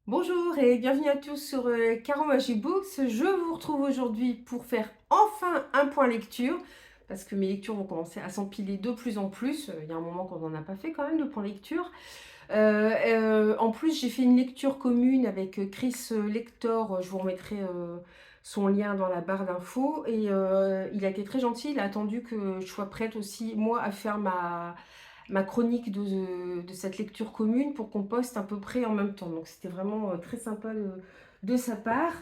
Bonjour et bienvenue à tous sur Caro Magic Books. Je vous retrouve aujourd'hui pour faire enfin un point lecture parce que mes lectures vont commencer à s'empiler de plus en plus. Il y a un moment qu'on n'en a pas fait quand même de point lecture. En plus, j'ai fait une lecture commune avec Chris Lector. Je vous remettrai son lien dans la barre d'infos. Et il a été très gentil. Il a attendu que je sois prête aussi, moi, à faire ma chronique de cette lecture commune pour qu'on poste à peu près en même temps. Donc c'était vraiment très sympa de sa part.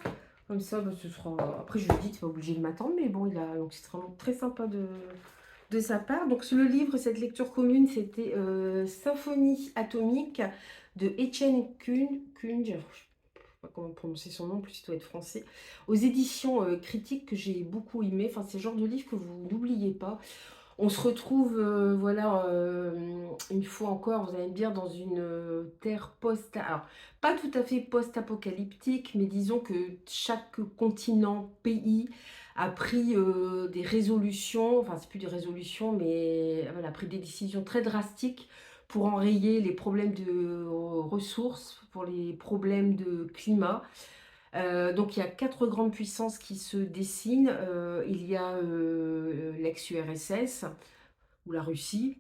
Comme ça, bah, ce sera. Après, je lui dis, tu n'es pas obligé de m'attendre, mais bon, donc c'est vraiment très sympa de sa part. Donc le livre, cette lecture commune, c'était Symphonie atomique de Etienne Kunj. Je ne sais pas comment prononcer son nom, en plus il doit être français, aux éditions critiques que j'ai beaucoup aimé. Enfin, c'est le genre de livre que vous n'oubliez pas. On se retrouve, voilà, une fois encore, vous allez me dire, dans une terre alors, pas tout à fait post-apocalyptique, mais disons que chaque continent, pays, a pris des résolutions, enfin, c'est plus des résolutions, mais voilà, a pris des décisions très drastiques pour enrayer les problèmes de ressources, pour les problèmes de climat. Donc il y a quatre grandes puissances qui se dessinent. Il y a l'ex-URSS ou la Russie.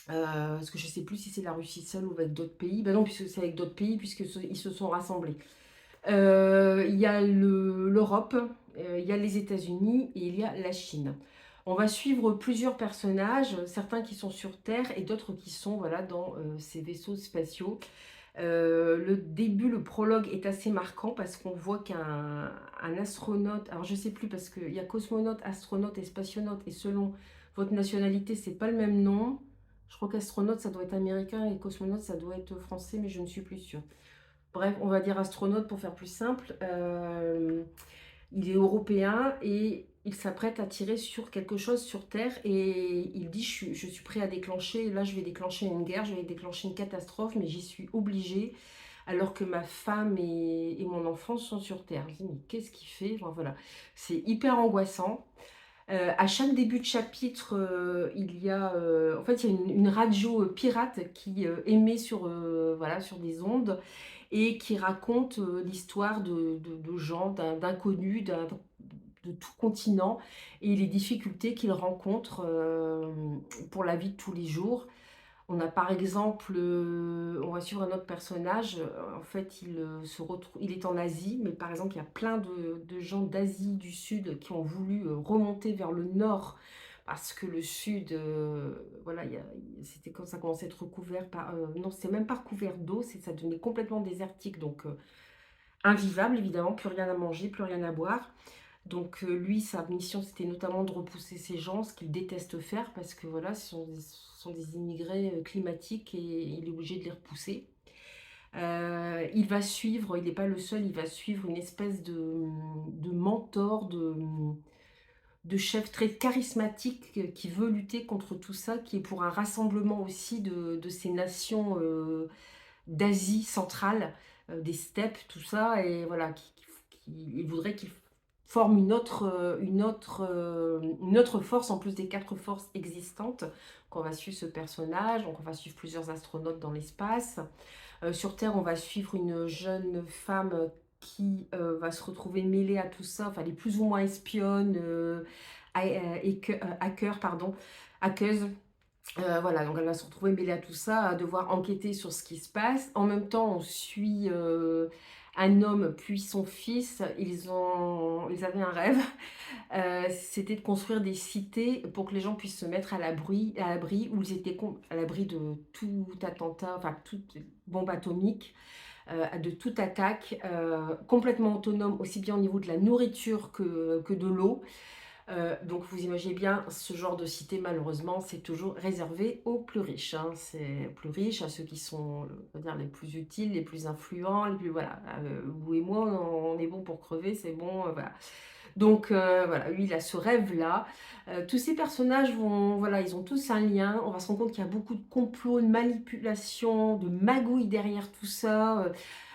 Parce que je ne sais plus si c'est la Russie seule ou avec d'autres pays. Ben non, puisque c'est avec d'autres pays, puisqu'ils se sont rassemblés. Il y a l'Europe, il y a les États-Unis et il y a la Chine. On va suivre plusieurs personnages, certains qui sont sur Terre et d'autres qui sont voilà, dans ces vaisseaux spatiaux. Le début, le prologue est assez marquant parce qu'on voit qu'un astronaute, alors je sais plus parce qu'il y a cosmonaute, astronaute et spationaute, et selon votre nationalité, c'est pas le même nom. Je crois qu'astronaute, ça doit être américain et cosmonaute, ça doit être français, mais je ne suis plus sûre. Bref, on va dire astronaute pour faire plus simple. Il est européen et il s'apprête à tirer sur quelque chose sur Terre et il dit je suis prêt à déclencher, là je vais déclencher une guerre, je vais déclencher une catastrophe, mais j'y suis obligé alors que ma femme et mon enfant sont sur Terre. Je dis mais qu'est-ce qu'il fait? Enfin, voilà, c'est hyper angoissant. À chaque début de chapitre, il y a, en fait, il y a une radio pirate qui émet sur, voilà, sur des ondes et qui raconte l'histoire de gens, d'inconnus, de tout continent et les difficultés qu'ils rencontrent pour la vie de tous les jours. On a par exemple, on va suivre un autre personnage, en fait il est en Asie, mais par exemple il y a plein de gens d'Asie du Sud qui ont voulu remonter vers le nord parce que le Sud, voilà, c'était quand ça commençait à être recouvert par, non c'était même pas recouvert d'eau, ça devenait complètement désertique, donc invivable évidemment, plus rien à manger, plus rien à boire. Donc lui, sa mission, c'était notamment de repousser ces gens, ce qu'il déteste faire, parce que voilà, ce sont des immigrés climatiques et il est obligé de les repousser. Il va suivre, il n'est pas le seul, il va suivre une espèce de mentor, de chef très charismatique qui veut lutter contre tout ça, qui est pour un rassemblement aussi de ces nations d'Asie centrale, des steppes, tout ça, et voilà, il voudrait qu'il forme une autre force en plus des quatre forces existantes. Qu'on va suivre ce personnage, donc on va suivre plusieurs astronautes dans l'espace. Sur Terre, on va suivre une jeune femme qui va se retrouver mêlée à tout ça, enfin elle est plus ou moins espionne, hacker, pardon, hackeuse. Voilà, donc elle va se retrouver mêlée à tout ça, à devoir enquêter sur ce qui se passe. En même temps, on suit un homme puis son fils. Ils avaient un rêve, c'était de construire des cités pour que les gens puissent se mettre à l'abri où ils étaient à l'abri de tout attentat, enfin toute bombe atomique, de toute attaque, complètement autonome aussi bien au niveau de la nourriture que de l'eau. Donc vous imaginez bien, ce genre de cité, malheureusement, c'est toujours réservé aux plus riches, hein. C'est aux plus riches, à ceux qui sont, on va dire, les plus utiles, les plus influents, les plus, voilà. Vous et moi, on est bon pour crever, c'est bon, voilà. Donc voilà, lui, il a ce rêve-là. Tous ces personnages voilà, ils ont tous un lien. On va se rendre compte qu'il y a beaucoup de complots, de manipulations, de magouilles derrière tout ça.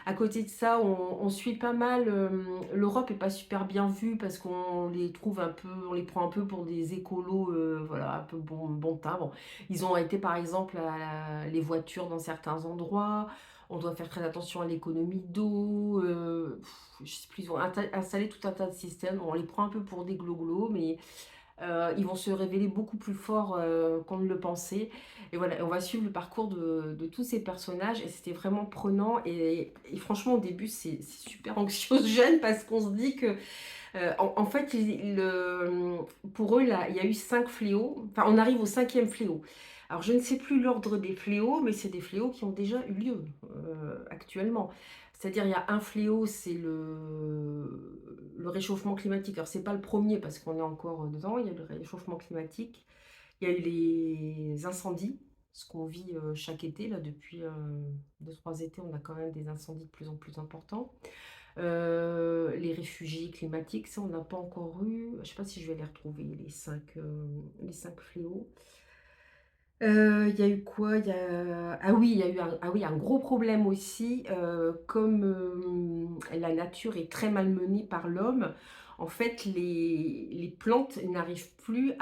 À côté de ça, on suit pas mal. L'Europe est pas super bien vue parce qu'on les trouve un peu, on les prend un peu pour des écolos, voilà, un peu bon teint. Bon, ils ont été par exemple à les voitures dans certains endroits. On doit faire très attention à l'économie d'eau, je sais plus, ils ont installé tout un tas de systèmes. On les prend un peu pour des glo mais ils vont se révéler beaucoup plus forts, qu'on ne le pensait et voilà, et on va suivre le parcours de tous ces personnages et c'était vraiment prenant et franchement au début c'est super anxiogène parce qu'on se dit que, en fait pour eux là, il y a eu 5 fléaux, enfin on arrive au cinquième fléau. Alors je ne sais plus l'ordre des fléaux, mais c'est des fléaux qui ont déjà eu lieu, actuellement. C'est-à-dire il y a un fléau, c'est le réchauffement climatique. Alors c'est pas le premier parce qu'on est encore dedans, il y a le réchauffement climatique, il y a eu les incendies, ce qu'on vit, chaque été là depuis, 2-3 étés, on a quand même des incendies de plus en plus importants. Les réfugiés climatiques, ça on n'a pas encore eu. Je sais pas si je vais les retrouver les 5 fléaux. Il y a eu quoi? Il y a ah oui, il y a eu un gros problème aussi, comme, la nature est très malmenée par l'homme, en fait, les plantes n'arrivent plus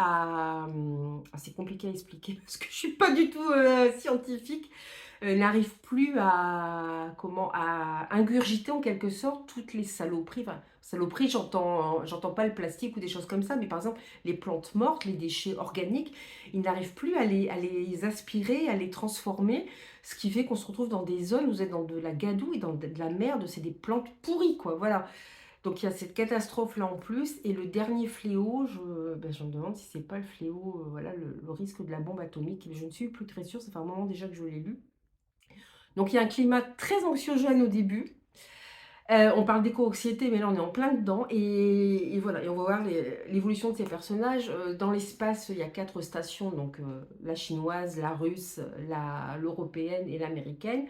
c'est compliqué à expliquer parce que je suis pas du tout, scientifique, n'arrive plus à ingurgiter en quelque sorte toutes les saloperies, enfin saloperies j'entends pas le plastique ou des choses comme ça, mais par exemple les plantes mortes, les déchets organiques, ils n'arrivent plus à les aspirer, à les transformer, ce qui fait qu'on se retrouve dans des zones où vous êtes dans de la gadoue et dans de la merde, c'est des plantes pourries quoi, voilà. Donc il y a cette catastrophe là en plus et le dernier fléau, je me demande si c'est pas le fléau, voilà le risque de la bombe atomique, je ne suis plus très sûre, ça fait un moment déjà que je l'ai lu. Donc il y a un climat très anxiogène au début. On parle d'éco-anxiété, mais là on est en plein dedans. Et voilà, et on va voir l'évolution de ces personnages. Dans l'espace, il y a 4 stations, donc la chinoise, la russe, l'européenne et l'américaine.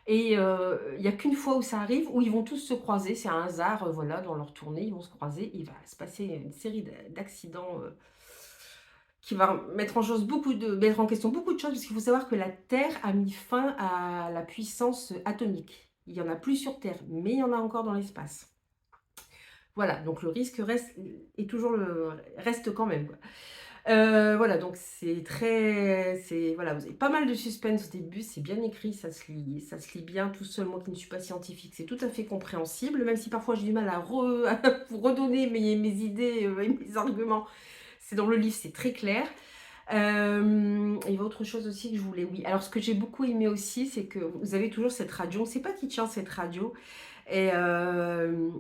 Et il n'y a qu'une fois où ça arrive, où ils vont tous se croiser. C'est un hasard, voilà, dans leur tournée, ils vont se croiser. Il va se passer une série d'accidents qui va mettre en question beaucoup de choses, parce qu'il faut savoir que la Terre a mis fin à la puissance atomique. Il y en a plus sur Terre, mais il y en a encore dans l'espace. Voilà, donc le risque reste quand même, quoi. Voilà, donc voilà, vous avez pas mal de suspense au début, c'est bien écrit, ça se lit bien tout seul. Moi qui ne suis pas scientifique, c'est tout à fait compréhensible, même si parfois j'ai du mal à vous redonner mes idées et mes arguments. C'est dans le livre, c'est très clair. Il y avait autre chose aussi que je voulais, oui. Alors, ce que j'ai beaucoup aimé aussi, c'est que vous avez toujours cette radio. On ne sait pas qui tient cette radio. Et, euh,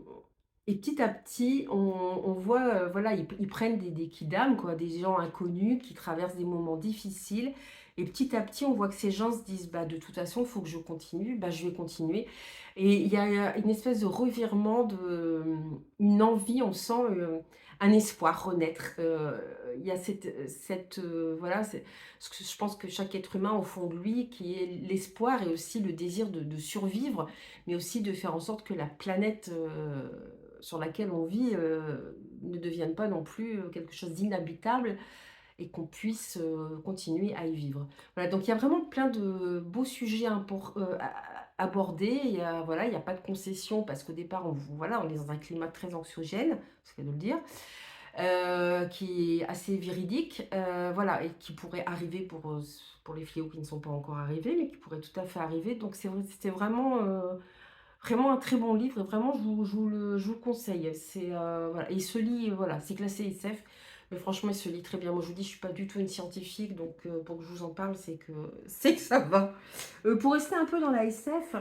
et petit à petit, on voit, voilà, ils prennent des kidams, quoi, des gens inconnus qui traversent des moments difficiles. Et petit à petit, on voit que ces gens se disent, bah, de toute façon, il faut que je continue, bah, je vais continuer. Et il y a une espèce de revirement, une envie, on sent un espoir, renaître. Il y a voilà, ce que je pense que chaque être humain, au fond de lui, qui est l'espoir et aussi le désir de survivre, mais aussi de faire en sorte que la planète sur laquelle on vit ne devienne pas non plus quelque chose d'inhabitable et qu'on puisse continuer à y vivre. Voilà, donc il y a vraiment plein de beaux sujets abordés. Voilà, il n'y a pas de concession parce qu'au départ, voilà, on est dans un climat très anxiogène, c'est le cas de le dire, qui est assez véridique, voilà, et qui pourrait arriver pour les fléaux qui ne sont pas encore arrivés, mais qui pourrait tout à fait arriver. Donc c'était vraiment un très bon livre et vraiment je vous le conseille. Voilà. Et il se lit, voilà, c'est classé SF, mais franchement il se lit très bien. Moi je vous dis, je suis pas du tout une scientifique, donc pour que je vous en parle, c'est que ça va. Pour rester un peu dans la SF,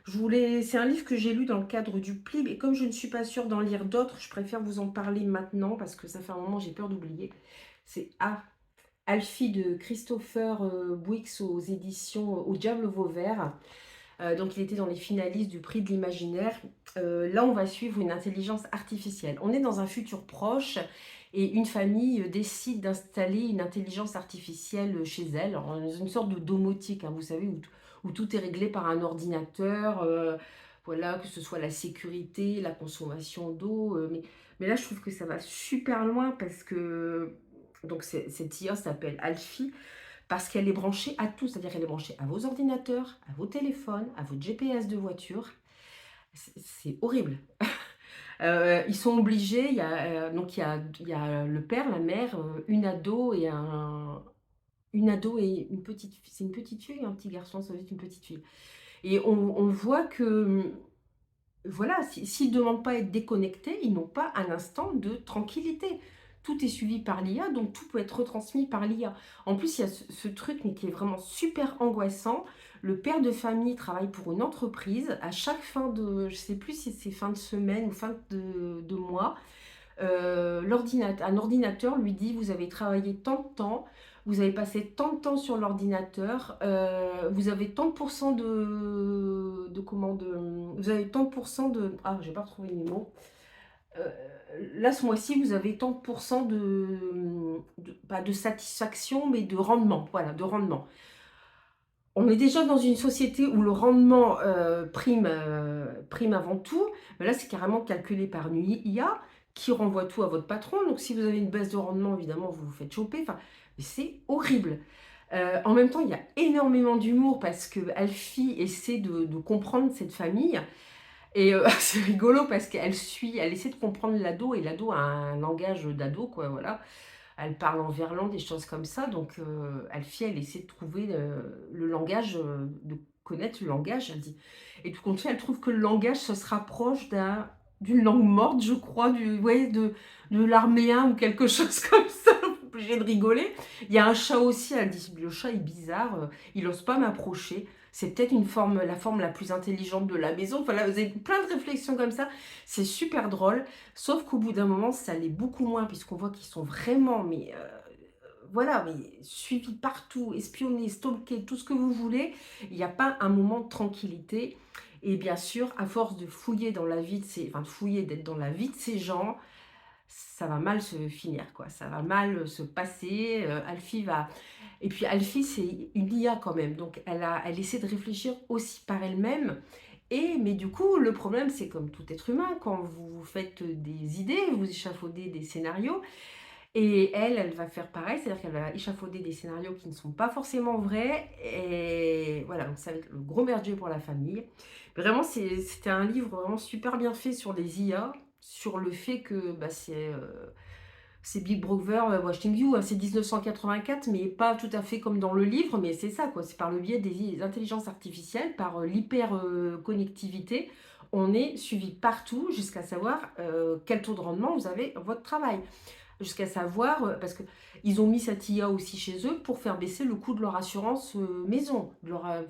c'est un livre que j'ai lu dans le cadre du PLIB, et comme je ne suis pas sûre d'en lire d'autres, je préfère vous en parler maintenant parce que ça fait un moment, j'ai peur d'oublier. C'est Alfie de Christopher Bouix aux éditions Au Diable Vauvert. Donc il était dans les finalistes du prix de l'imaginaire. Là, on va suivre une intelligence artificielle. On est dans un futur proche et une famille décide d'installer une intelligence artificielle chez elle, dans une sorte de domotique, hein, vous savez, où tout est réglé par un ordinateur. Voilà, que ce soit la sécurité, la consommation d'eau. Mais là, je trouve que ça va super loin parce que donc cette IA s'appelle Alfie parce qu'elle est branchée à tout, c'est-à-dire qu'elle est branchée à vos ordinateurs, à vos téléphones, à votre GPS de voiture. C'est horrible. Ils sont obligés, donc il y a le père, la mère, une ado et une petite fille. C'est une petite fille, un petit garçon, ça doit être une petite fille. et on voit que, voilà, s'ils ne demandent pas à être déconnectés, ils n'ont pas un instant de tranquillité. Tout est suivi par l'IA, donc tout peut être retransmis par l'IA. En plus, il y a ce truc, mais qui est vraiment super angoissant. Le père de famille travaille pour une entreprise. À chaque fin de, je ne sais plus si c'est fin de semaine ou fin de mois, un ordinateur lui dit: vous avez travaillé tant de temps, vous avez passé tant de temps sur l'ordinateur, vous avez tant de pourcents vous avez tant de pourcents de, ah, j'ai pas retrouvé mes mots. Euh, Là, ce mois-ci, vous avez tant de pourcents pas de satisfaction, mais de rendement. Voilà, de rendement. On est déjà dans une société où le rendement prime avant tout, mais là c'est carrément calculé par une IA qui renvoie tout à votre patron. Donc si vous avez une baisse de rendement, évidemment, vous vous faites choper. Enfin, c'est horrible. En même temps, il y a énormément d'humour parce que Alfie essaie de comprendre cette famille. Et c'est rigolo parce elle essaie de comprendre l'ado, et l'ado a un langage d'ado, quoi, voilà. Elle parle en verlan, des choses comme ça. Donc, Alfie, elle essaie de trouver le langage, de connaître le langage, elle dit. Et tout compte fait, elle trouve que le langage, ça se rapproche d'une langue morte, je crois, ouais, de l'arméen ou quelque chose comme ça. Obligée de rigoler. Il y a un chat aussi, elle dit, le chat est bizarre, il n'ose pas m'approcher. C'est peut-être la forme la plus intelligente de la maison. Enfin, là, vous avez plein de réflexions comme ça. C'est super drôle. Sauf qu'au bout d'un moment, ça l'est beaucoup moins, puisqu'on voit qu'ils sont vraiment, mais voilà, mais suivis partout, espionnés, stalkés, tout ce que vous voulez. Il n'y a pas un moment de tranquillité. Et bien sûr, à force de fouiller dans la vie de enfin, de fouiller, d'être dans la vie de ces gens, ça va mal se finir, quoi. Ça va mal se passer. Alfie va. Et puis Alfie, c'est une IA quand même, donc elle essaie de réfléchir aussi par elle-même. Mais du coup, le problème, c'est comme tout être humain, quand vous faites des idées, vous échafaudez des scénarios, et elle va faire pareil, c'est-à-dire qu'elle va échafauder des scénarios qui ne sont pas forcément vrais, et voilà, donc ça va être le gros merdier pour la famille. Vraiment, c'était un livre vraiment super bien fait sur les IA, sur le fait que bah, c'est Big Brother Watching You, hein, c'est 1984, mais pas tout à fait comme dans le livre, mais c'est ça, quoi. C'est par le biais des intelligences artificielles, par l'hyper-connectivité, on est suivi partout jusqu'à savoir quel taux de rendement vous avez dans votre travail. Jusqu'à savoir, parce qu'ils ont mis cette IA aussi chez eux pour faire baisser le coût de leur assurance maison,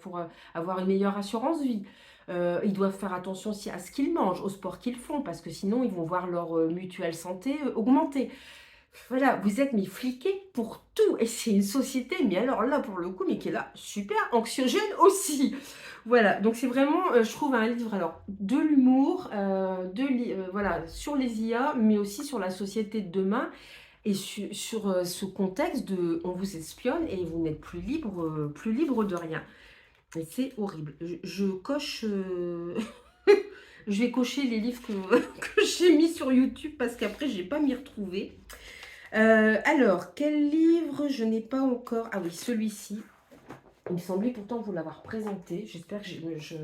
pour avoir une meilleure assurance vie. Ils doivent faire attention aussi à ce qu'ils mangent, au sport qu'ils font, parce que sinon ils vont voir leur mutuelle santé augmenter. Voilà, vous êtes mais fliqués pour tout. Et c'est une société, mais alors là, pour le coup, mais qui est là, super anxiogène aussi. Voilà, donc c'est vraiment, je trouve, un livre, alors, de l'humour, voilà, sur les IA, mais aussi sur la société de demain, et sur ce contexte de on vous espionne et vous n'êtes plus libre de rien. Et c'est horrible. Je coche, je vais cocher les livres que j'ai mis sur YouTube parce qu'après, je n'ai pas m'y retrouver. Alors, quel livre je n'ai pas encore? Ah oui, celui-ci. Il me semblait pourtant vous l'avoir présenté. J'espère que je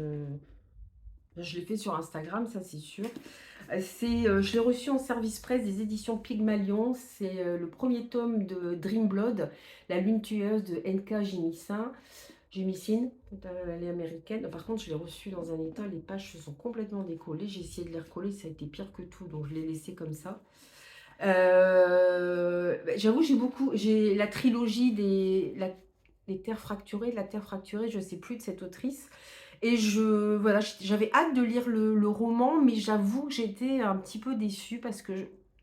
l'ai fait sur Instagram, ça c'est sûr. Je l'ai reçu en service presse des éditions Pygmalion. C'est le premier tome de Dream Blood, La Lune tueuse de N.K. Jemisin, elle est américaine. Par contre, je l'ai reçu dans un état, les pages se sont complètement décollées. J'ai essayé de les recoller, ça a été pire que tout, donc je l'ai laissé comme ça. J'avoue, j'ai la trilogie des Terres fracturées, la Terre fracturée, je ne sais plus, de cette autrice. Et voilà, j'avais hâte de lire le roman, mais j'avoue que j'étais un petit peu déçue parce que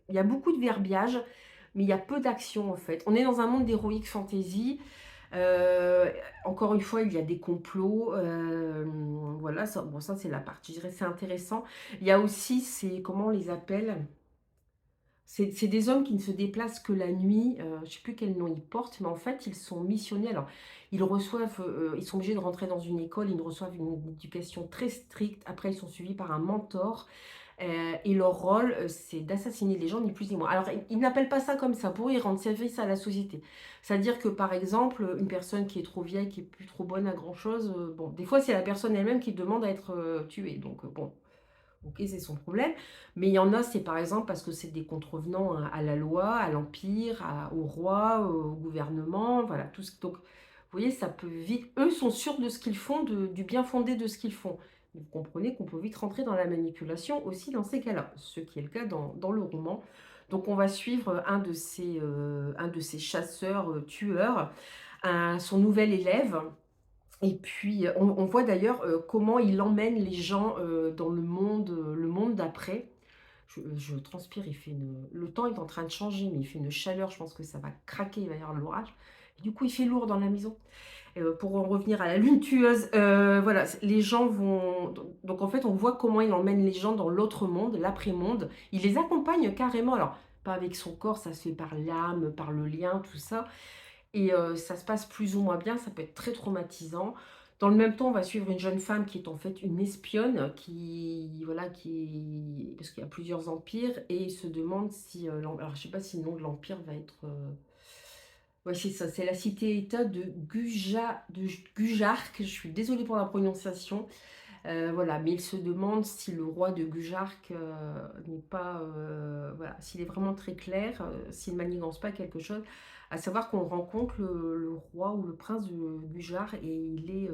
il y a beaucoup de verbiage, mais il y a peu d'action en fait. On est dans un monde d'heroic fantasy. Encore une fois, il y a des complots. Voilà, ça, bon, ça c'est la partie, je dirais, c'est intéressant. Il y a aussi, comment on les appelle? C'est des hommes qui ne se déplacent que la nuit, je ne sais plus quel nom ils portent, mais en fait, ils sont missionnés. Alors, ils sont obligés de rentrer dans une école, ils reçoivent une éducation très stricte. Après, ils sont suivis par un mentor. Et leur rôle, c'est d'assassiner les gens, ni plus ni moins. Alors, ils n'appellent pas ça comme ça, pour eux, ils rendent service à la société. C'est-à-dire que, par exemple, une personne qui est trop vieille, qui est plus trop bonne à grand-chose, bon, des fois, c'est la personne elle-même qui demande à être tuée. Donc, bon, ok, c'est son problème. Mais il y en a, c'est par exemple parce que c'est des contrevenants à la loi, à l'empire, au roi, au gouvernement, voilà, tout ce. Donc voyez, ça peut vite eux sont sûrs de ce qu'ils font, du bien fondé de ce qu'ils font. Vous comprenez qu'on peut vite rentrer dans la manipulation aussi dans ces cas-là, ce qui est le cas dans le roman. Donc on va suivre un de ces chasseurs, tueurs, son nouvel élève et puis, on voit d'ailleurs, comment il emmène les gens, dans le monde d'après. Je transpire, il fait une le temps est en train de changer, mais il fait une chaleur, je pense que ça va craquer, il va y avoir de l'orage. Et du coup, il fait lourd dans la maison. Pour en revenir à la lune tueuse, voilà, les gens vont donc en fait, on voit comment il emmène les gens dans l'autre monde, l'après-monde. Il les accompagne carrément, alors pas avec son corps, ça se fait par l'âme, par le lien, tout ça et ça se passe plus ou moins bien, ça peut être très traumatisant. Dans le même temps, on va suivre une jeune femme qui est en fait une espionne qui voilà, qui parce qu'il y a plusieurs empires et il se demande si, alors je sais pas si le nom de l'empire va être, ouais, c'est ça, c'est la cité-État de Gujark. Je suis désolée pour la prononciation. Voilà, mais il se demande si le roi de Gujark, n'est pas, voilà, s'il est vraiment très clair, s'il manigance pas quelque chose. À savoir qu'on rencontre le roi ou le prince de Gujar et il est,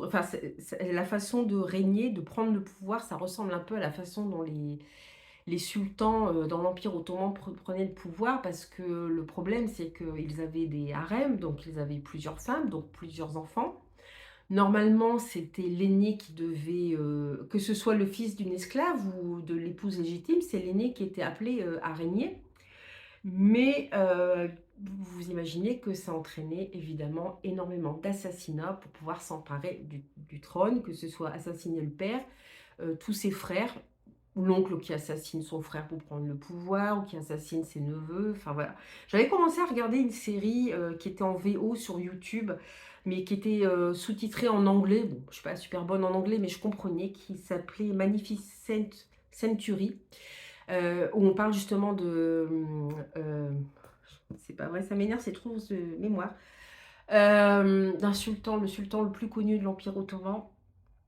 enfin, c'est la façon de régner, de prendre le pouvoir, ça ressemble un peu à la façon dont les sultans, dans l'Empire ottoman prenaient le pouvoir parce que le problème, c'est qu'ils avaient des harems, donc ils avaient plusieurs femmes, donc plusieurs enfants. Normalement, c'était l'aîné qui devait, que ce soit le fils d'une esclave ou de l'épouse légitime, c'est l'aîné qui était appelé, à régner. Mais, vous imaginez que ça entraînait évidemment énormément d'assassinats pour pouvoir s'emparer du trône, que ce soit assassiner le père, tous ses frères, ou l'oncle qui assassine son frère pour prendre le pouvoir, ou qui assassine ses neveux, enfin voilà. J'avais commencé à regarder une série, qui était en VO sur YouTube, mais qui était, sous-titrée en anglais. Bon, je suis pas super bonne en anglais, mais je comprenais, qui s'appelait Magnificent Century, où on parle justement de, c'est pas vrai, ça m'énerve, c'est trop de mémoire, d'un sultan, le sultan le plus connu de l'Empire ottoman.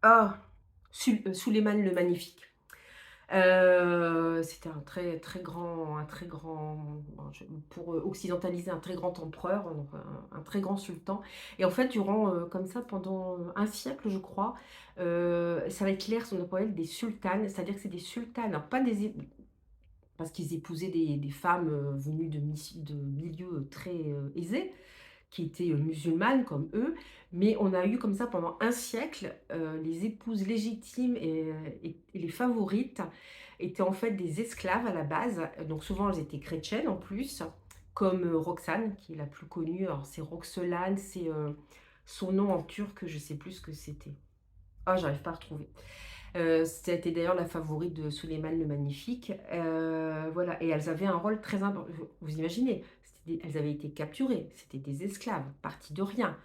Ah! Souleymane le Magnifique. C'était un très grand, pour occidentaliser, un très grand empereur, donc un très grand sultan. Et en fait, durant, comme ça, pendant un siècle, je crois, ça va être l'ère, ce qu'on appelle des sultanes, c'est-à-dire que c'est des sultanes, alors pas parce qu'ils épousaient des femmes venues de milieux très aisés, qui étaient musulmanes comme eux, mais on a eu comme ça pendant un siècle, les épouses légitimes et les favorites étaient en fait des esclaves à la base, donc souvent elles étaient chrétiennes en plus, comme Roxane, qui est la plus connue. Alors c'est Roxolane, c'est son nom en turc, je sais plus ce que c'était. Ah, j'arrive pas à retrouver. C'était d'ailleurs la favorite de Souleymane le Magnifique. Voilà, et elles avaient un rôle très important. Vous imaginez, elles avaient été capturées, c'était des esclaves, parties de rien.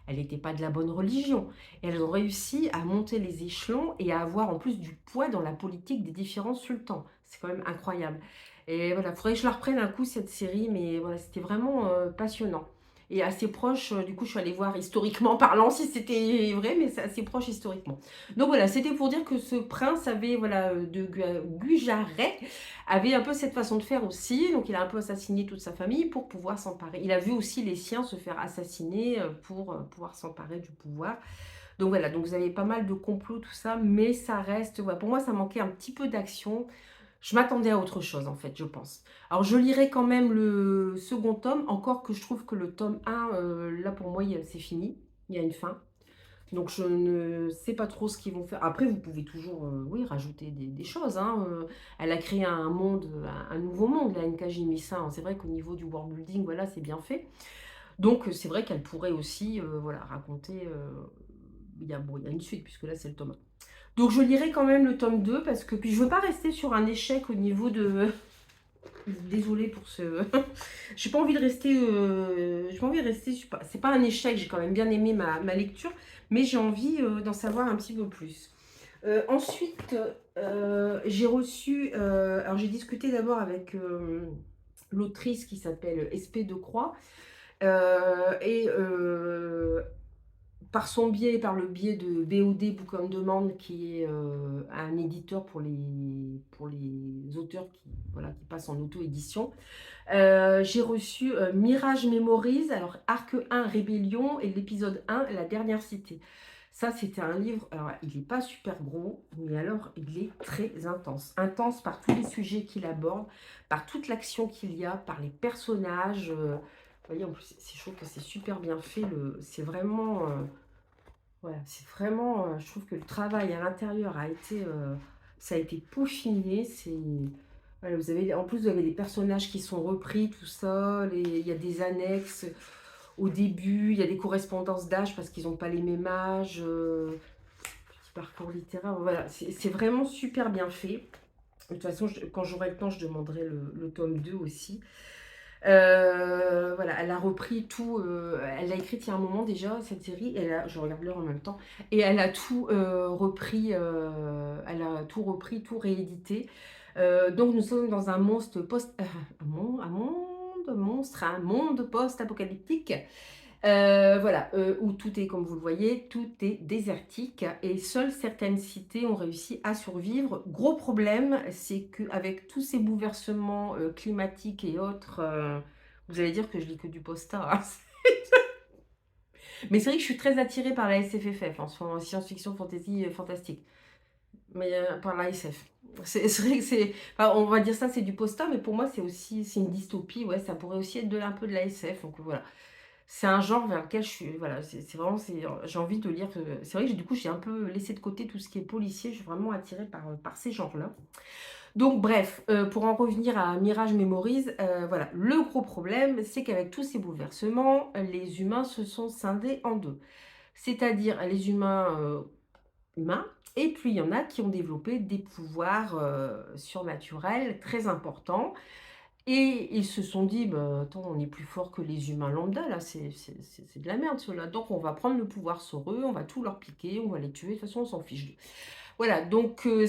Elles n'étaient pas de la bonne religion. Et elles ont réussi à monter les échelons et à avoir en plus du poids dans la politique des différents sultans. C'est quand même incroyable. Et voilà, il faudrait que je la reprenne un coup cette série, mais voilà, c'était vraiment passionnant. Et assez proche, du coup je suis allée voir historiquement parlant si c'était vrai, mais c'est assez proche historiquement. Donc voilà, c'était pour dire que ce prince avait, voilà, de Gujaret, avait un peu cette façon de faire aussi. Donc il a un peu assassiné toute sa famille pour pouvoir s'emparer. Il a vu aussi les siens se faire assassiner pour pouvoir s'emparer du pouvoir. Donc voilà, donc vous avez pas mal de complots, tout ça, mais ça reste, voilà, pour moi ça manquait un petit peu d'action. Je m'attendais à autre chose en fait, je pense. Alors je lirai quand même le second tome, encore que je trouve que le tome 1, là pour moi c'est fini, il y a une fin. Donc je ne sais pas trop ce qu'ils vont faire. Après, vous pouvez toujours, oui, rajouter des choses, hein. Elle a créé un monde, un nouveau monde, là, NK Jimisin. C'est vrai qu'au niveau du world building, voilà, c'est bien fait. Donc c'est vrai qu'elle pourrait aussi, voilà, raconter. Bon, il y a une suite, puisque là, c'est le tome 1. Donc je lirai quand même le tome 2, parce que puis je veux pas rester sur un échec au niveau de. Désolée pour ce. J'ai pas envie de rester. J'ai pas envie de rester. C'est pas un échec, j'ai quand même bien aimé ma lecture, mais j'ai envie d'en savoir un petit peu plus. Ensuite, j'ai reçu. Alors, j'ai discuté d'abord avec l'autrice qui s'appelle Espée de Croix. Et par son biais, par le biais de BOD Book on Demand, qui est un éditeur pour les auteurs qui, voilà, qui passent en auto-édition. J'ai reçu Mirage Memories, alors Arc 1 Rébellion et l'épisode 1 La dernière cité. Ça, c'était un livre, alors il n'est pas super gros, mais alors il est très intense. Intense par tous les sujets qu'il aborde, par toute l'action qu'il y a, par les personnages. Vous voyez, en plus, je trouve que c'est super bien fait. C'est vraiment, voilà, c'est vraiment, je trouve que le travail à l'intérieur a été, ça a été peaufiné. Voilà, en plus, vous avez les personnages qui sont repris, tout ça. Il y a des annexes au début, il y a des correspondances d'âge parce qu'ils n'ont pas les mêmes âges. Petit parcours littéraire, voilà, c'est vraiment super bien fait. De toute façon, quand j'aurai le temps, je demanderai le tome 2 aussi. Voilà, elle a repris tout, elle l'a écrite il y a un moment déjà, cette série, je regarde l'heure en même temps, et elle a tout repris, tout réédité. Donc nous sommes dans un monstre un monde post-apocalyptique. Voilà, où tout est, comme vous le voyez, tout est désertique et seules certaines cités ont réussi à survivre. Gros problème, c'est qu'avec tous ces bouleversements climatiques et autres, vous allez dire que je lis que du posta, hein. Mais c'est vrai que je suis très attirée par la SFFF, en science-fiction, fantasy, fantastique, mais par la SF. C'est vrai que enfin, on va dire ça, c'est du posta, mais pour moi, c'est une dystopie, ouais, ça pourrait aussi être un peu de la SF, donc voilà. C'est un genre vers lequel je suis, voilà, c'est vraiment, j'ai envie de lire. C'est vrai que du coup, j'ai un peu laissé de côté tout ce qui est policier. Je suis vraiment attirée par ces genres-là. Donc, bref, pour en revenir à Mirage Memories, voilà, le gros problème, c'est qu'avec tous ces bouleversements, les humains se sont scindés en deux. C'est-à-dire les humains, et puis il y en a qui ont développé des pouvoirs surnaturels très importants. Et ils se sont dit, bah, attends, on est plus fort que les humains lambda, là, c'est de la merde, ceux-là. Donc, on va prendre le pouvoir sur eux, on va tout leur piquer, on va les tuer, de toute façon, on s'en fiche d'eux. Voilà, donc non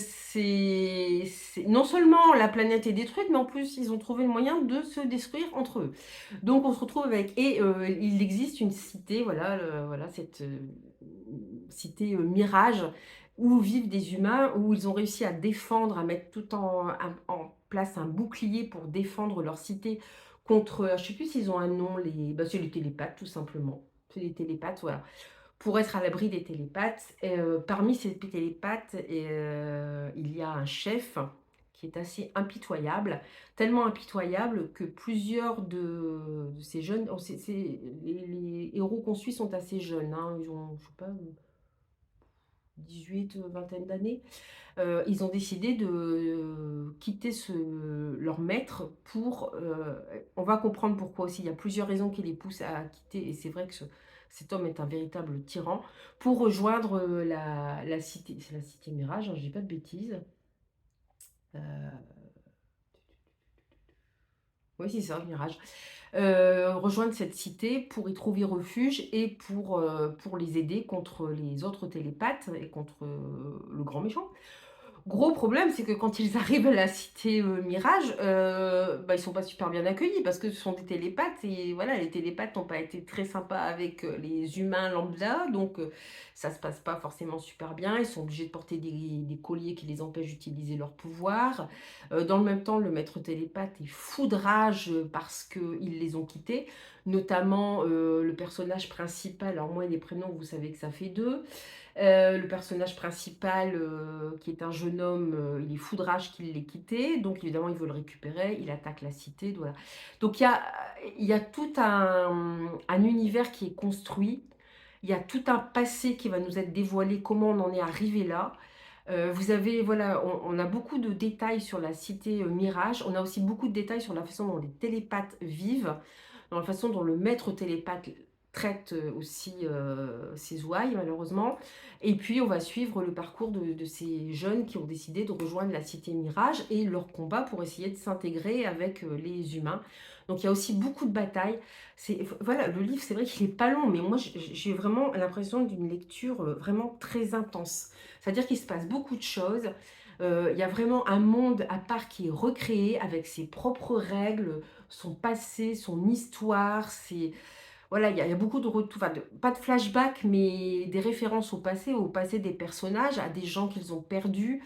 seulement la planète est détruite, mais en plus, ils ont trouvé le moyen de se détruire entre eux. Donc, on se retrouve avec... Et il existe une cité, voilà, voilà cette cité Mirage, où vivent des humains, où ils ont réussi à défendre, à mettre tout en place un bouclier pour défendre leur cité contre, je ne sais plus s'ils ont un nom, bah, c'est les télépathes tout simplement. C'est les télépathes, voilà. Pour être à l'abri des télépathes. Parmi ces télépathes, il y a un chef qui est assez impitoyable, tellement impitoyable que plusieurs de ces jeunes, les héros qu'on suit sont assez jeunes, hein, ils ont, je sais pas, 18, vingtaine d'années. Ils ont décidé de quitter leur maître pour... on va comprendre pourquoi aussi. Il y a plusieurs raisons qui les poussent à quitter. Et c'est vrai que cet homme est un véritable tyran. Pour rejoindre la cité. C'est la cité Mirage, hein, je dis pas de bêtises. Euh, oui, c'est ça, Mirage. Rejoindre cette cité pour y trouver refuge et pour les aider contre les autres télépathes et contre le grand méchant. Gros problème, c'est que quand ils arrivent à la cité Mirage, bah, ils sont pas super bien accueillis parce que ce sont des télépathes et voilà, les télépathes n'ont pas été très sympas avec les humains lambda, donc ça se passe pas forcément super bien. Ils sont obligés de porter des colliers qui les empêchent d'utiliser leur pouvoir. Dans le même temps, le maître télépathe est fou de rage parce qu'ils les ont quittés, notamment le personnage principal. Alors moi, les prénoms, vous savez que ça fait deux. Le personnage principal, qui est un jeune homme, il est fou de rage qu'il l'ait quitté, donc évidemment il veut le récupérer, il attaque la cité, voilà. Donc il y a tout un univers qui est construit, il y a tout un passé qui va nous être dévoilé, comment on en est arrivé là. Vous avez, voilà, on a beaucoup de détails sur la cité Mirage, on a aussi beaucoup de détails sur la façon dont les télépathes vivent, dans la façon dont le maître télépathe traite aussi ses ouailles, malheureusement. Et puis, on va suivre le parcours de ces jeunes qui ont décidé de rejoindre la cité Mirage et leur combat pour essayer de s'intégrer avec les humains. Donc, il y a aussi beaucoup de batailles. Voilà, le livre, c'est vrai qu'il n'est pas long, mais moi, j'ai vraiment l'impression d'une lecture vraiment très intense. C'est-à-dire qu'il se passe beaucoup de choses. Il y a vraiment un monde à part qui est recréé avec ses propres règles, son passé, son histoire, voilà, il y a beaucoup de retours, enfin, pas de flashback, mais des références au passé des personnages, à des gens qu'ils ont perdus.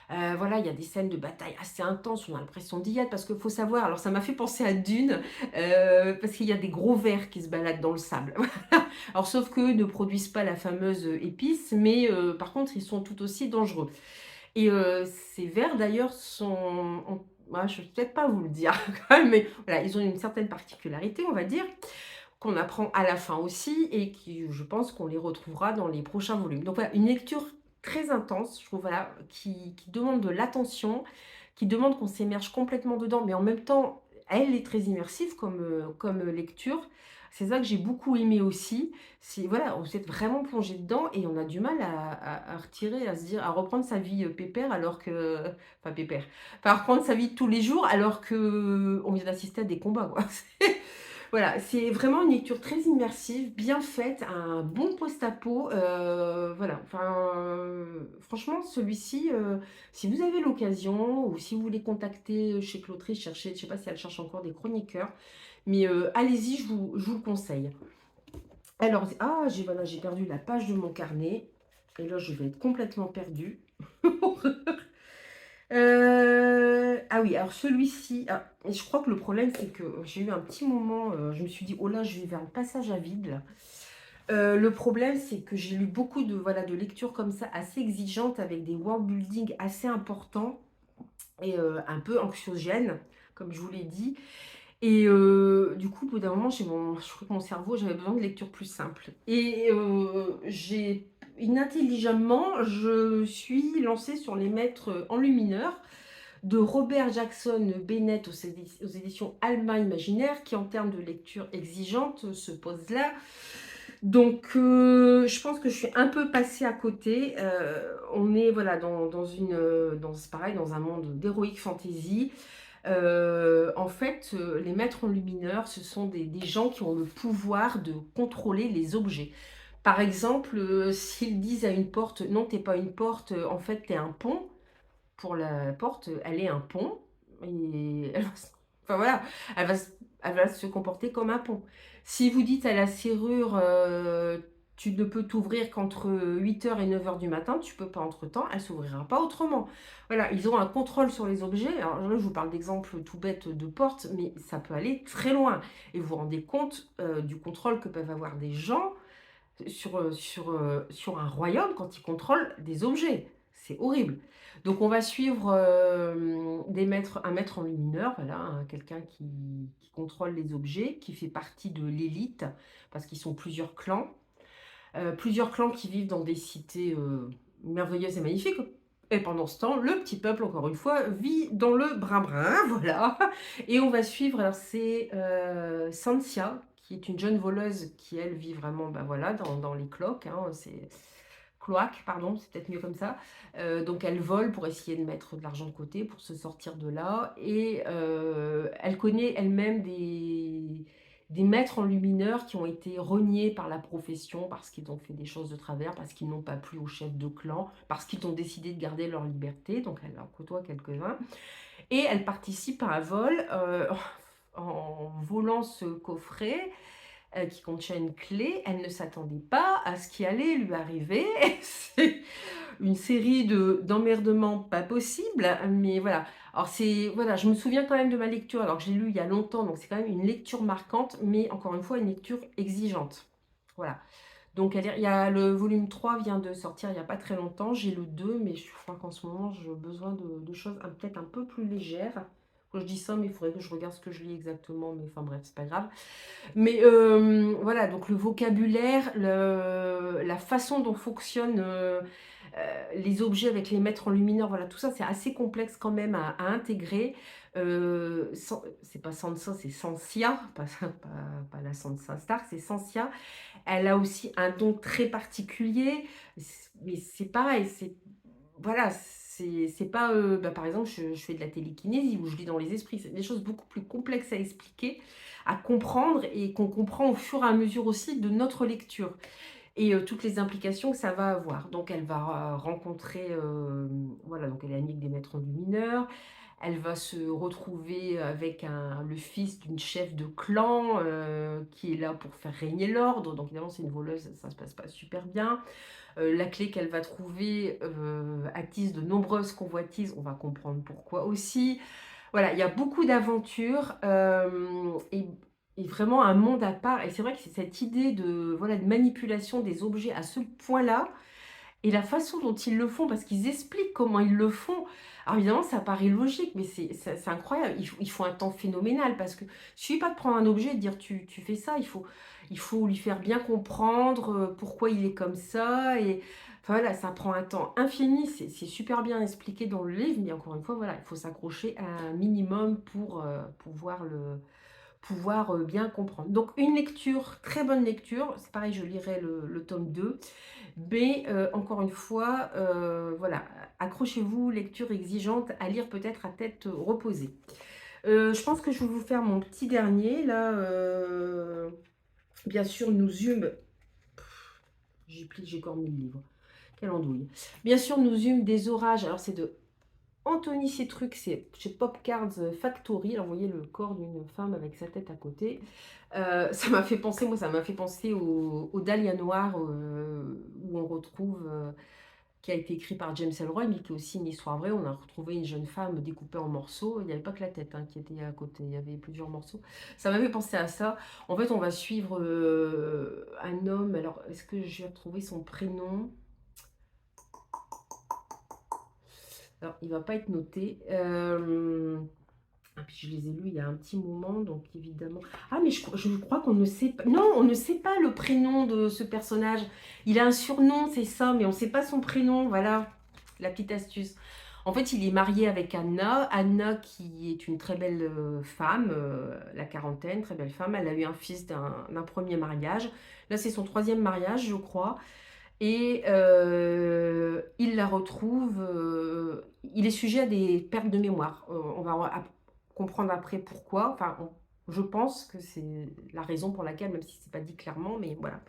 Voilà, il y a des scènes de bataille assez intenses, on a l'impression d'y être parce qu'il faut savoir, alors ça m'a fait penser à Dune, parce qu'il y a des gros vers qui se baladent dans le sable. Voilà. Alors sauf qu'eux ne produisent pas la fameuse, épice, mais par contre, ils sont tout aussi dangereux et ces vers d'ailleurs sont ont je ne vais peut-être pas vous le dire quand même, mais voilà, ils ont une certaine particularité, on va dire, qu'on apprend à la fin aussi et qui, je pense qu'on les retrouvera dans les prochains volumes. Donc voilà, une lecture très intense, je trouve, voilà, qui demande de l'attention, qui demande qu'on s'immerge complètement dedans, mais en même temps, elle est très immersive comme lecture. C'est ça que j'ai beaucoup aimé aussi. C'est voilà, on s'est vraiment plongé dedans et on a du mal à retirer, à se dire, à reprendre sa vie pépère alors que, enfin pépère, à reprendre sa vie de tous les jours alors que on vient d'assister à des combats, quoi. Voilà, c'est vraiment une lecture très immersive, bien faite, un bon post-apo, voilà, enfin, franchement celui-ci, si vous avez l'occasion ou si vous voulez contacter, chez l'autrice, chercher, je sais pas si elle cherche encore des chroniqueurs, mais allez-y, je vous le conseille. Alors, j'ai voilà, j'ai perdu la page de mon carnet et là je vais être complètement perdue. Ah oui, alors celui-ci, et je crois que le problème, c'est que j'ai eu un petit moment, je me suis dit: «Oh là, je vais vers le passage à vide là». Le problème, c'est que j'ai lu beaucoup de, voilà, de lectures comme ça, assez exigeantes, avec des world building assez importants et un peu anxiogènes, comme je vous l'ai dit et du coup, au bout d'un moment, je crois que mon cerveau, j'avais besoin de lectures plus simples et j'ai inintelligemment, je suis lancée sur Les Maîtres enlumineurs de Robert Jackson Bennett aux éditions Alma Imaginaire, qui en termes de lecture exigeante se pose là. Donc je pense que je suis un peu passée à côté. On est voilà dans une, c'est pareil, dans un monde d'heroic fantasy. En fait, les maîtres enlumineurs, ce sont des gens qui ont le pouvoir de contrôler les objets. Par exemple, s'ils disent à une porte: «Non, t'es pas une porte, en fait, t'es un pont», pour la porte, elle est un pont et elle va se enfin voilà, elle va se comporter comme un pont. Si vous dites à la serrure, «Tu ne peux t'ouvrir qu'entre 8 heures et 9 heures du matin», tu peux pas entre-temps, elle s'ouvrira pas autrement. Voilà, ils ont un contrôle sur les objets. Alors là, je vous parle d'exemples tout bêtes de portes, mais ça peut aller très loin et vous vous rendez compte, du contrôle que peuvent avoir des gens sur un royaume quand ils contrôlent des objets. C'est horrible. Donc on va suivre, un maître enlumineur, voilà, quelqu'un qui contrôle les objets, qui fait partie de l'élite, parce qu'ils sont plusieurs clans qui vivent dans des cités, merveilleuses et magnifiques. Et pendant ce temps, le petit peuple, encore une fois, vit dans le brin-brin, voilà. Et on va suivre, alors c'est Sansia, qui est une jeune voleuse qui, elle, vit vraiment, bah, voilà, dans les cloaques, hein, c'est cloaques, pardon, c'est peut-être mieux comme ça. Donc elle vole pour essayer de mettre de l'argent de côté, pour se sortir de là. Et elle connaît elle-même des maîtres enlumineurs qui ont été reniés par la profession parce qu'ils ont fait des choses de travers, parce qu'ils n'ont pas plu au chef de clan, parce qu'ils ont décidé de garder leur liberté. Donc elle en côtoie quelques-uns. Et elle participe à un vol en volant ce coffret qui contient une clé. Elle ne s'attendait pas à ce qui allait lui arriver. C'est une série d'emmerdements pas possibles, mais voilà. Alors c'est voilà, je me souviens quand même de ma lecture, alors que je l'ai lu il y a longtemps, donc c'est quand même une lecture marquante, mais encore une fois, une lecture exigeante. Voilà. Donc il y a le volume 3 vient de sortir il y a pas très longtemps, j'ai le 2, mais je crois qu'en ce moment, j'ai besoin de choses peut-être un peu plus légères. Quand je dis ça, mais il faudrait que je regarde ce que je lis exactement, mais enfin bref, c'est pas grave. Mais voilà, donc le vocabulaire, la façon dont fonctionnent les objets avec les maîtres enlumineurs, voilà, tout ça, c'est assez complexe quand même à intégrer. C'est pas Sansa, c'est Sansia, pas la Sansa Stark, c'est Sansia. Elle a aussi un don très particulier, mais c'est pareil, voilà, c'est pas, bah, par exemple, je fais de la télékinésie ou je lis dans les esprits. C'est des choses beaucoup plus complexes à expliquer, à comprendre et qu'on comprend au fur et à mesure aussi de notre lecture. et toutes les implications que ça va avoir. Donc elle va rencontrer, voilà, donc elle est amie avec des maîtres du mineur. Elle va se retrouver avec le fils d'une chef de clan, qui est là pour faire régner l'ordre. Donc évidemment, c'est une voleuse, ça se passe pas super bien. La clé qu'elle va trouver, attise de nombreuses convoitises, on va comprendre pourquoi aussi. Voilà, il y a beaucoup d'aventures, et vraiment un monde à part, et c'est vrai que c'est cette idée de, voilà, de manipulation des objets à ce point-là, et la façon dont ils le font, parce qu'ils expliquent comment ils le font. Alors évidemment, ça paraît logique, mais c'est incroyable. Il faut un temps phénoménal, parce que il suffit pas de prendre un objet et de dire tu fais ça. Il faut lui faire bien comprendre pourquoi il est comme ça. Et enfin, voilà, ça prend un temps infini. C'est super bien expliqué dans le livre, mais encore une fois, voilà, il faut s'accrocher à un minimum pour pouvoir bien comprendre. Donc une lecture, très bonne lecture. C'est pareil, je lirai le tome 2. Mais encore une fois, voilà, accrochez-vous, lecture exigeante, à lire peut-être à tête reposée. Je pense que je vais vous faire mon petit dernier, là, bien sûr, nous eûmes j'ai corné le livre, quelle andouille. Bien sûr, nous eûmes des orages, alors c'est de Anthony Citruc, c'est chez Popcards Factory. Alors, vous voyez le corps d'une femme avec sa tête à côté. Ça m'a fait penser, moi, ça m'a fait penser au Dahlia Noir, où on retrouve, qui a été écrit par James Ellroy, mais qui est aussi une histoire vraie. On a retrouvé une jeune femme découpée en morceaux. Il n'y avait pas que la tête, hein, qui était à côté, il y avait plusieurs morceaux. Ça m'avait pensé à ça. En fait, on va suivre un homme. Alors, est-ce que j'ai retrouvé son prénom? Alors, il va pas être noté. Ah, puis je les ai lus il y a un petit moment, donc évidemment. Ah, mais je crois qu'on ne sait pas. Non, on ne sait pas le prénom de ce personnage. Il a un surnom, c'est ça, mais on ne sait pas son prénom. Voilà, la petite astuce. En fait, il est marié avec Anna. Anna, qui est une très belle femme, la quarantaine, très belle femme. Elle a eu un fils d'un premier mariage. Là, c'est son troisième mariage, je crois. Et il la retrouve, il est sujet à des pertes de mémoire. On va comprendre après pourquoi. Enfin, je pense que c'est la raison pour laquelle, même si c'est pas dit clairement, mais voilà.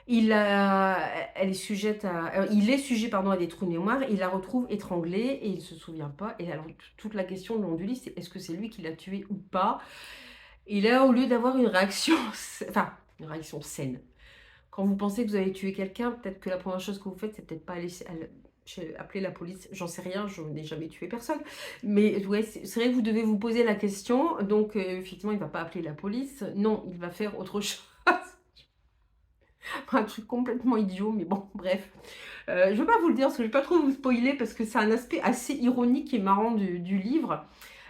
Elle est sujette il est sujet, pardon, à des trous de mémoire. Il la retrouve étranglée et il se souvient pas. Et alors, toute la question le long du livre, c'est est-ce que c'est lui qui l'a tuée ou pas? Et là, au lieu d'avoir une réaction, enfin, une réaction saine, quand vous pensez que vous avez tué quelqu'un, peut-être que la première chose que vous faites, c'est peut-être pas appeler la police. J'en sais rien, je n'ai jamais tué personne. Mais ouais, c'est vrai que vous devez vous poser la question. Donc, effectivement, il ne va pas appeler la police. Non, il va faire autre chose. Un truc complètement idiot, mais bon, bref. Je ne veux pas vous le dire, parce que je ne vais pas trop vous spoiler, parce que c'est un aspect assez ironique et marrant du livre.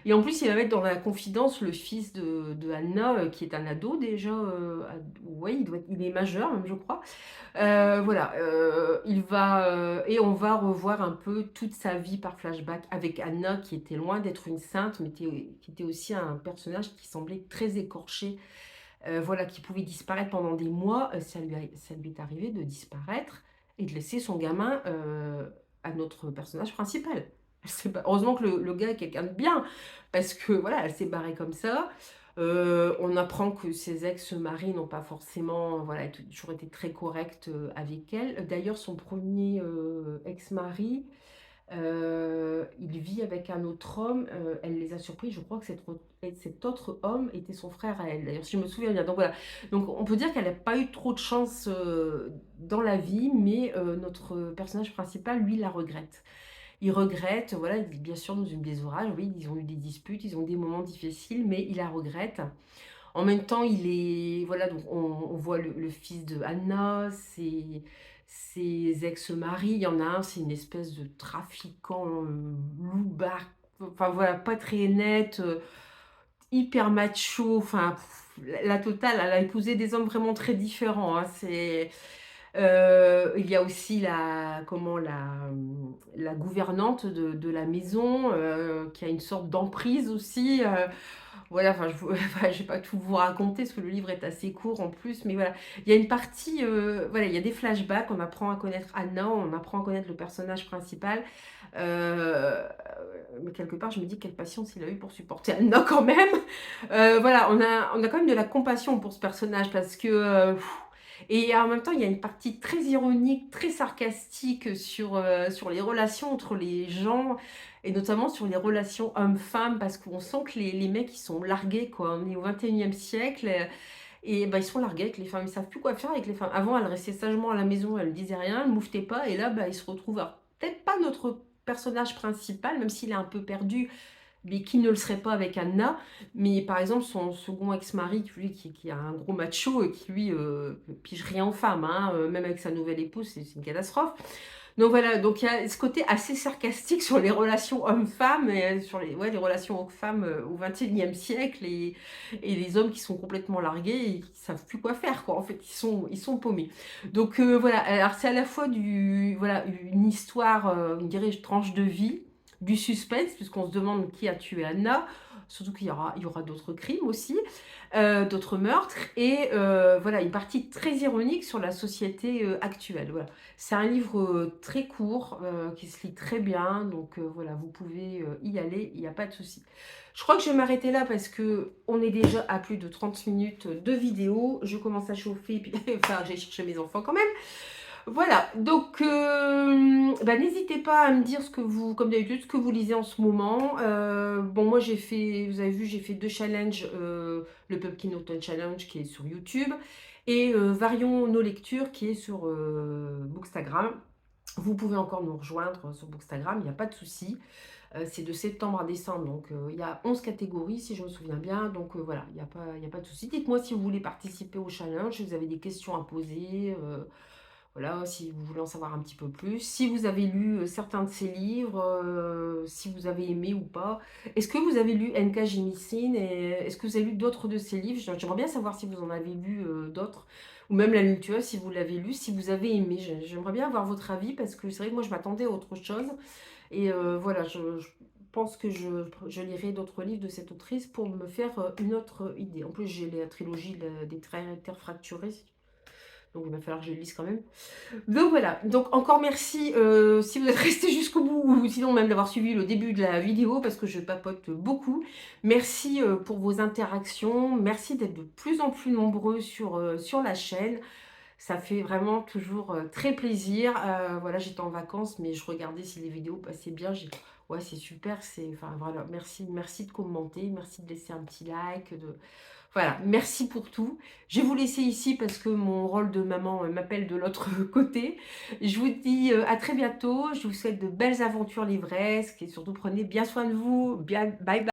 Et en plus, il va mettre dans la confidence le fils de Anna, qui est un ado déjà. Ouais, il est majeur, même, je crois. Voilà, et on va revoir un peu toute sa vie par flashback avec Anna, qui était loin d'être une sainte, mais qui était aussi un personnage qui semblait très écorché, voilà, qui pouvait disparaître pendant des mois. Ça lui est arrivé de disparaître et de laisser son gamin à notre personnage principal. Heureusement que le gars est quelqu'un de bien, parce que voilà, elle s'est barrée comme ça. On apprend que ses ex-maris n'ont pas forcément, voilà, toujours été très corrects avec elle. D'ailleurs, son premier ex-mari, il vit avec un autre homme. Elle les a surpris. Je crois que cet autre homme était son frère à elle. D'ailleurs, si je me souviens bien. Donc voilà. Donc on peut dire qu'elle n'a pas eu trop de chance dans la vie, mais notre personnage principal, lui, la regrette. Il regrette, voilà, bien sûr, nous eûmes des orages, oui, ils ont eu des disputes, ils ont eu des moments difficiles, mais il la regrette. En même temps, il est, voilà, donc on voit le fils de Anna, ses ex-maris, il y en a un, c'est une espèce de trafiquant loupard, enfin voilà, pas très net, hyper macho, enfin, la totale, elle a épousé des hommes vraiment très différents, hein, il y a aussi la gouvernante de la maison, qui a une sorte d'emprise aussi. Voilà, enfin, enfin, je vais pas tout vous raconter parce que le livre est assez court en plus, mais voilà. Il y a une partie, voilà, il y a des flashbacks, on apprend à connaître Anna, on apprend à connaître le personnage principal. Mais quelque part, je me dis quelle patience il a eu pour supporter Anna quand même. Voilà, on a quand même de la compassion pour ce personnage parce que Et en même temps, il y a une partie très ironique, très sarcastique sur les relations entre les gens et notamment sur les relations hommes-femmes parce qu'on sent que les mecs, ils sont largués, quoi. On est au 21e siècle, et bah, ils sont largués avec les femmes. Ils savent plus quoi faire avec les femmes. Avant, elles restaient sagement à la maison, elles ne disaient rien, elles ne mouftaient pas et là, bah, ils se retrouvent alors peut-être pas notre personnage principal, même s'il est un peu perdu, mais qui ne le serait pas avec Anna. Mais par exemple, son second ex-mari, lui, qui a un gros macho et qui, lui, pige rien aux femmes, hein, même avec sa nouvelle épouse, c'est une catastrophe. Donc voilà, donc il y a ce côté assez sarcastique sur les relations hommes-femmes et sur ouais, les relations hommes-femmes au XXIe siècle et les hommes qui sont complètement largués et qui savent plus quoi faire, quoi. En fait, ils sont paumés. Donc voilà, alors c'est à la fois voilà, une histoire, on dirait, tranche de vie, du suspense, puisqu'on se demande qui a tué Anna, surtout il y aura d'autres crimes aussi, d'autres meurtres, et voilà, une partie très ironique sur la société actuelle. Voilà. C'est un livre très court, qui se lit très bien, donc voilà, vous pouvez y aller, il n'y a pas de souci. Je crois que je vais m'arrêter là parce que on est déjà à plus de 30 minutes de vidéo. Je commence à chauffer, puis enfin, j'ai cherché mes enfants quand même. Voilà, donc bah, n'hésitez pas à me dire ce que vous, comme d'habitude, ce que vous lisez en ce moment. Bon, moi j'ai fait, vous avez vu, j'ai fait 2 challenges, le Pumpkin Autumn Challenge qui est sur YouTube et Varions nos lectures qui est sur Bookstagram. Vous pouvez encore nous rejoindre sur Bookstagram, il n'y a pas de souci. C'est de septembre à décembre, donc il y a 11 catégories si je me souviens bien. Donc voilà, il y a pas de souci. Dites-moi si vous voulez participer au challenge, si vous avez des questions à poser. Voilà, si vous voulez en savoir un petit peu plus. Si vous avez lu certains de ces livres, si vous avez aimé ou pas. Est-ce que vous avez lu N.K. Jemisin et est-ce que vous avez lu d'autres de ces livres? J'aimerais bien savoir si vous en avez lu d'autres. Ou même La Nuit tueuse, si vous l'avez lu, si vous avez aimé. J'aimerais bien avoir votre avis parce que c'est vrai que moi je m'attendais à autre chose. Et voilà, je pense que je lirai d'autres livres de cette autrice pour me faire une autre idée. En plus, j'ai la trilogie des Terres fracturées. Donc il va falloir que je le lise quand même. Donc voilà, donc encore merci si vous êtes resté jusqu'au bout ou sinon même d'avoir suivi le début de la vidéo parce que je papote beaucoup. Merci pour vos interactions, merci d'être de plus en plus nombreux sur la chaîne. Ça fait vraiment toujours très plaisir. Voilà, j'étais en vacances mais je regardais si les vidéos passaient bien. Ouais, c'est super, enfin voilà, merci de commenter, merci de laisser un petit like, voilà, merci pour tout. Je vais vous laisser ici parce que mon rôle de maman m'appelle de l'autre côté. Je vous dis à très bientôt. Je vous souhaite de belles aventures livresques et surtout prenez bien soin de vous. Bien, bye bye.